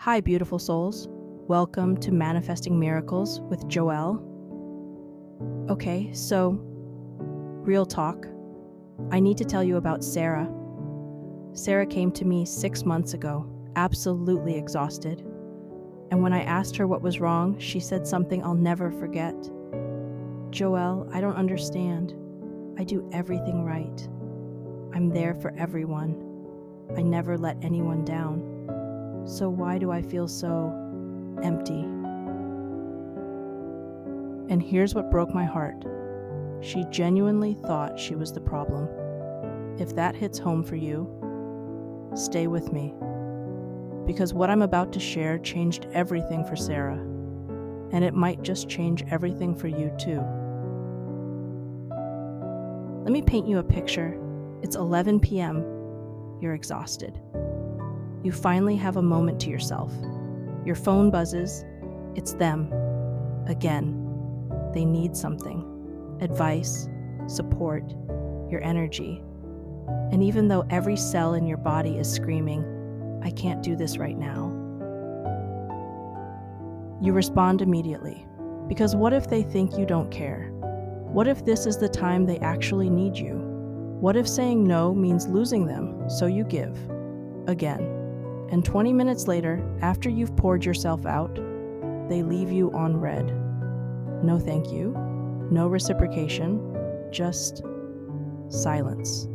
Hi, beautiful souls. Welcome to Manifesting Miracles with Joelle. Okay, so, real talk. I need to tell you about Sarah. Sarah came to me 6 months ago, absolutely exhausted. And when I asked her what was wrong, she said something I'll never forget. Joelle, I don't understand. I do everything right. I'm there for everyone. I never let anyone down. So why do I feel so empty? And here's what broke my heart. She genuinely thought she was the problem. If that hits home for you, stay with me. Because what I'm about to share changed everything for Sarah. And it might just change everything for you too. Let me paint you a picture. It's 11 p.m. You're exhausted. You finally have a moment to yourself. Your phone buzzes. It's them. Again. They need something. Advice, support, your energy. And even though every cell in your body is screaming, I can't do this right now, you respond immediately. Because what if they think you don't care? What if this is the time they actually need you? What if saying no means losing them, so you give? Again. And 20 minutes later, after you've poured yourself out, they leave you on red. No thank you, no reciprocation, just silence.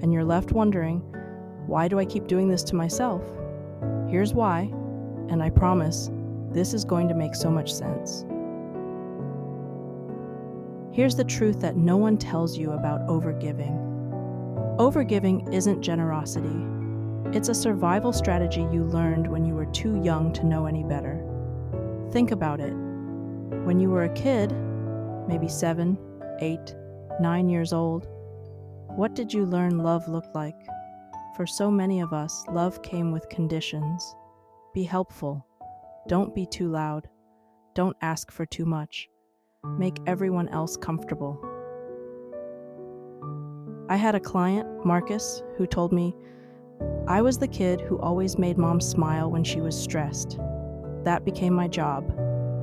And you're left wondering, why do I keep doing this to myself? Here's why, and I promise, this is going to make so much sense. Here's the truth that no one tells you about overgiving. Overgiving isn't generosity. It's a survival strategy you learned when you were too young to know any better. Think about it. When you were a kid, maybe 7, 8, 9 years old, what did you learn love looked like? For so many of us, love came with conditions. Be helpful. Don't be too loud. Don't ask for too much. Make everyone else comfortable. I had a client, Marcus, who told me, I was the kid who always made mom smile when she was stressed. That became my job.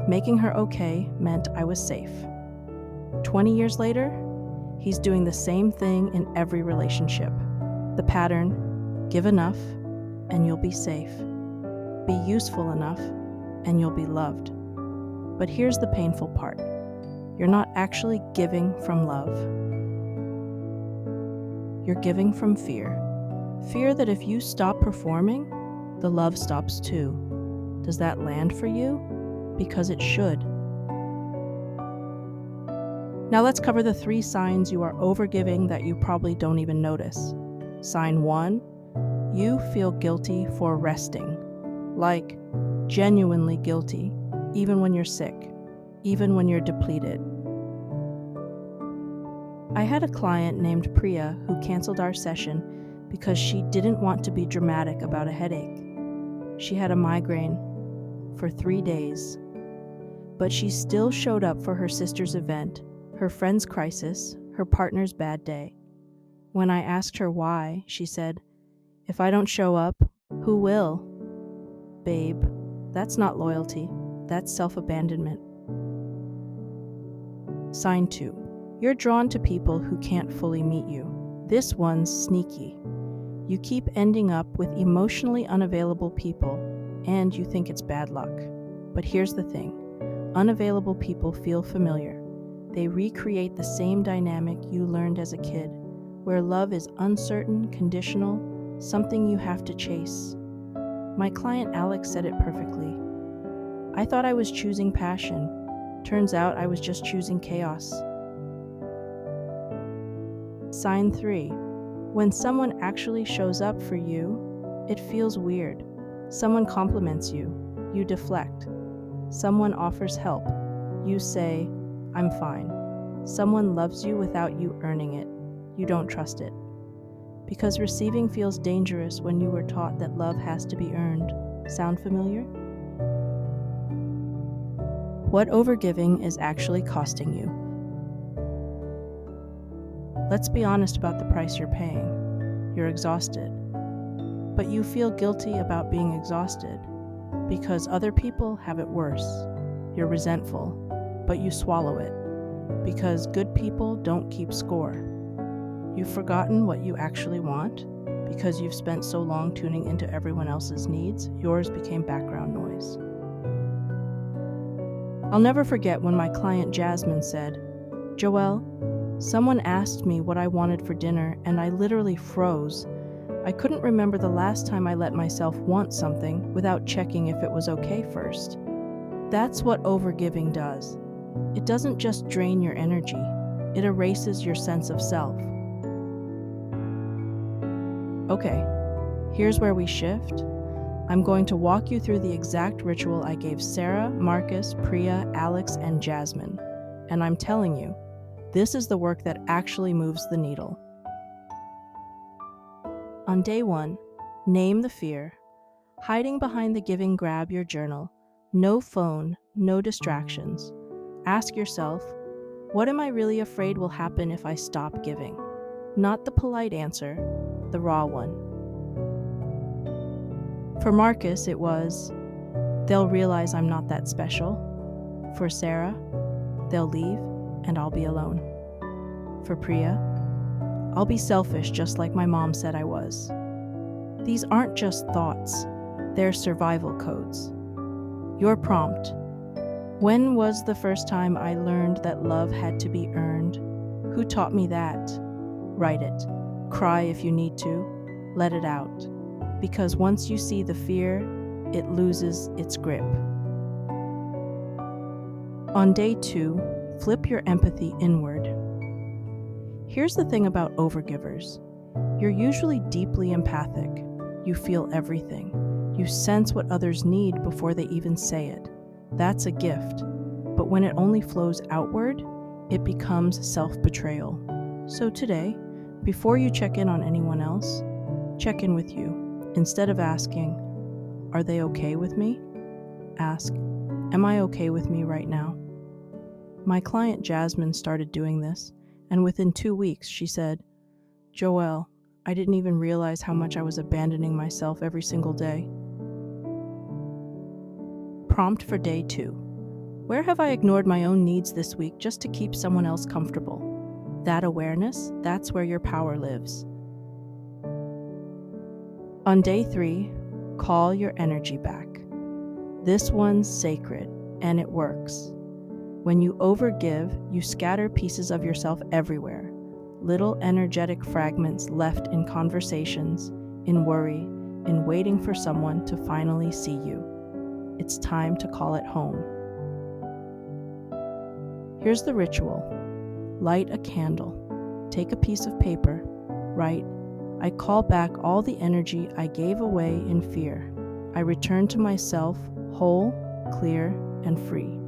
Making her okay meant I was safe. 20 years later, he's doing the same thing in every relationship. The pattern, give enough and you'll be safe. Be useful enough and you'll be loved. But here's the painful part. You're not actually giving from love. You're giving from fear. Fear that if you stop performing, the love stops too. Does that land for you? Because it should. Now let's cover the 3 signs you are overgiving that you probably don't even notice. Sign 1, you feel guilty for resting. Like, genuinely guilty, even when you're sick, even when you're depleted. I had a client named Priya who canceled our session because she didn't want to be dramatic about a headache. She had a migraine for 3 days, but she still showed up for her sister's event, her friend's crisis, her partner's bad day. When I asked her why, she said, if I don't show up, who will? Babe, that's not loyalty, that's self-abandonment. Sign 2, you're drawn to people who can't fully meet you. This one's sneaky. You keep ending up with emotionally unavailable people, and you think it's bad luck. But here's the thing. Unavailable people feel familiar. They recreate the same dynamic you learned as a kid, where love is uncertain, conditional, something you have to chase. My client Alex said it perfectly. I thought I was choosing passion. Turns out I was just choosing chaos. Sign 3. When someone actually shows up for you, it feels weird. Someone compliments you, you deflect. Someone offers help, you say, I'm fine. Someone loves you without you earning it, you don't trust it. Because receiving feels dangerous when you were taught that love has to be earned. Sound familiar? What overgiving is actually costing you? Let's be honest about the price you're paying. You're exhausted. But you feel guilty about being exhausted. Because other people have it worse. You're resentful, but you swallow it. Because good people don't keep score. You've forgotten what you actually want. Because you've spent so long tuning into everyone else's needs, yours became background noise. I'll never forget when my client Jasmine said, "Joelle, someone asked me what I wanted for dinner and I literally froze. I couldn't remember the last time I let myself want something without checking if it was okay first." That's what overgiving does. It doesn't just drain your energy, it erases your sense of self. Okay, here's where we shift. I'm going to walk you through the exact ritual I gave Sarah, Marcus, Priya, Alex, and Jasmine. And I'm telling you, this is the work that actually moves the needle. On day 1, name the fear. Hiding behind the giving, grab your journal. No phone, no distractions. Ask yourself, what am I really afraid will happen if I stop giving? Not the polite answer, the raw one. For Marcus, it was, they'll realize I'm not that special. For Sarah, they'll leave and I'll be alone. For Priya, I'll be selfish just like my mom said I was. These aren't just thoughts, they're survival codes. Your prompt. When was the first time I learned that love had to be earned? Who taught me that? Write it. Cry if you need to. Let it out. Because once you see the fear, it loses its grip. On day 2, flip your empathy inward. Here's the thing about overgivers. You're usually deeply empathic. You feel everything. You sense what others need before they even say it. That's a gift. But when it only flows outward, it becomes self-betrayal. So today, before you check in on anyone else, check in with you. Instead of asking, are they okay with me? Ask, am I okay with me right now? My client Jasmine started doing this, and within 2 weeks she said, "Joelle, I didn't even realize how much I was abandoning myself every single day." Prompt for day 2. Where have I ignored my own needs this week just to keep someone else comfortable? That awareness, that's where your power lives. On day 3, call your energy back. This one's sacred, and it works. When you overgive, you scatter pieces of yourself everywhere. Little energetic fragments left in conversations, in worry, in waiting for someone to finally see you. It's time to call it home. Here's the ritual. Light a candle. Take a piece of paper. Write, I call back all the energy I gave away in fear. I return to myself whole, clear, and free.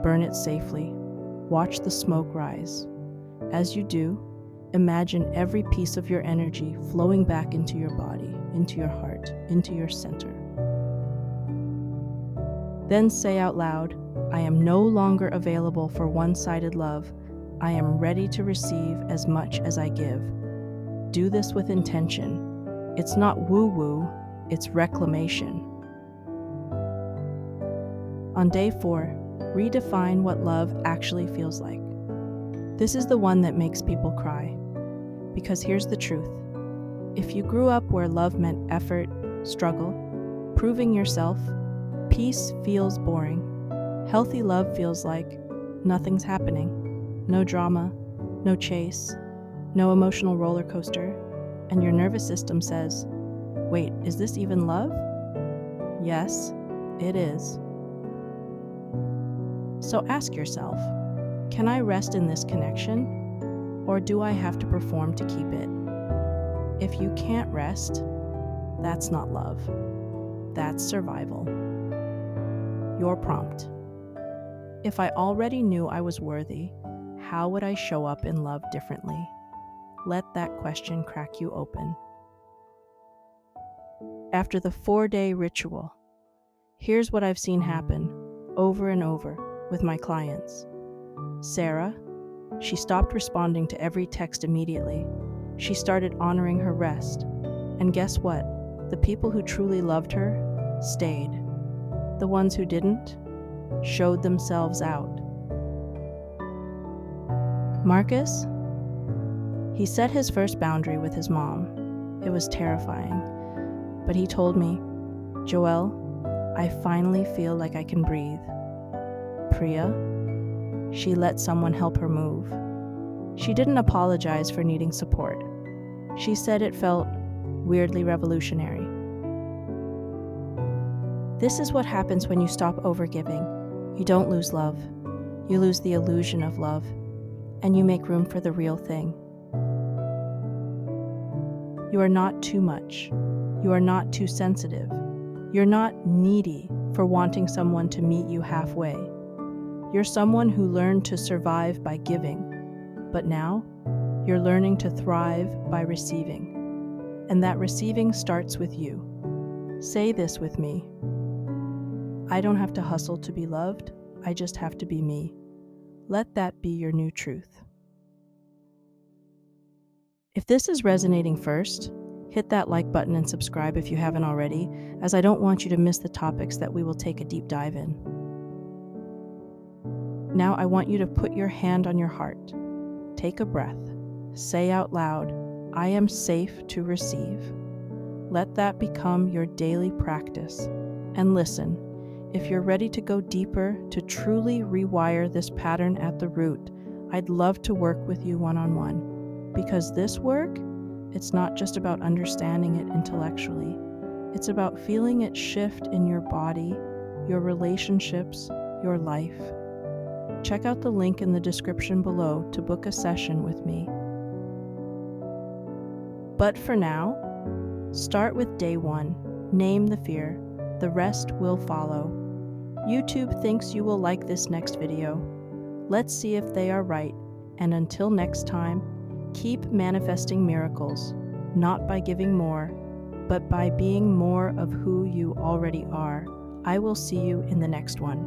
Burn it safely. Watch the smoke rise. As you do, imagine every piece of your energy flowing back into your body, into your heart, into your center. Then say out loud, I am no longer available for one-sided love. I am ready to receive as much as I give. Do this with intention. It's not woo-woo, it's reclamation. On day 4, redefine what love actually feels like. This is the one that makes people cry. Because here's the truth. If you grew up where love meant effort, struggle, proving yourself, peace feels boring. Healthy love feels like nothing's happening. No drama, no chase, no emotional roller coaster, and your nervous system says, wait, is this even love? Yes, it is. So ask yourself, can I rest in this connection, or do I have to perform to keep it? If you can't rest, that's not love. That's survival. Your prompt. If I already knew I was worthy, how would I show up in love differently? Let that question crack you open. After the 4-day ritual, here's what I've seen happen over and over with my clients. Sarah, she stopped responding to every text immediately. She started honoring her rest. And guess what? The people who truly loved her stayed. The ones who didn't showed themselves out. Marcus, he set his first boundary with his mom. It was terrifying, but he told me, "Joelle, I finally feel like I can breathe." Priya, she let someone help her move. She didn't apologize for needing support. She said it felt weirdly revolutionary. This is what happens when you stop overgiving. You don't lose love. You lose the illusion of love, and you make room for the real thing. You are not too much. You are not too sensitive. You're not needy for wanting someone to meet you halfway. You're someone who learned to survive by giving, but now you're learning to thrive by receiving. And that receiving starts with you. Say this with me. I don't have to hustle to be loved. I just have to be me. Let that be your new truth. If this is resonating first, hit that like button and subscribe if you haven't already, as I don't want you to miss the topics that we will take a deep dive in. Now I want you to put your hand on your heart. Take a breath. Say out loud, "I am safe to receive." Let that become your daily practice. And listen, if you're ready to go deeper, to truly rewire this pattern at the root, I'd love to work with you one-on-one. Because this work, it's not just about understanding it intellectually. It's about feeling it shift in your body, your relationships, your life. Check out the link in the description below to book a session with me. But for now, start with day 1. Name the fear. The rest will follow. YouTube thinks you will like this next video. Let's see if they are right. And until next time, keep manifesting miracles, not by giving more, but by being more of who you already are. I will see you in the next one.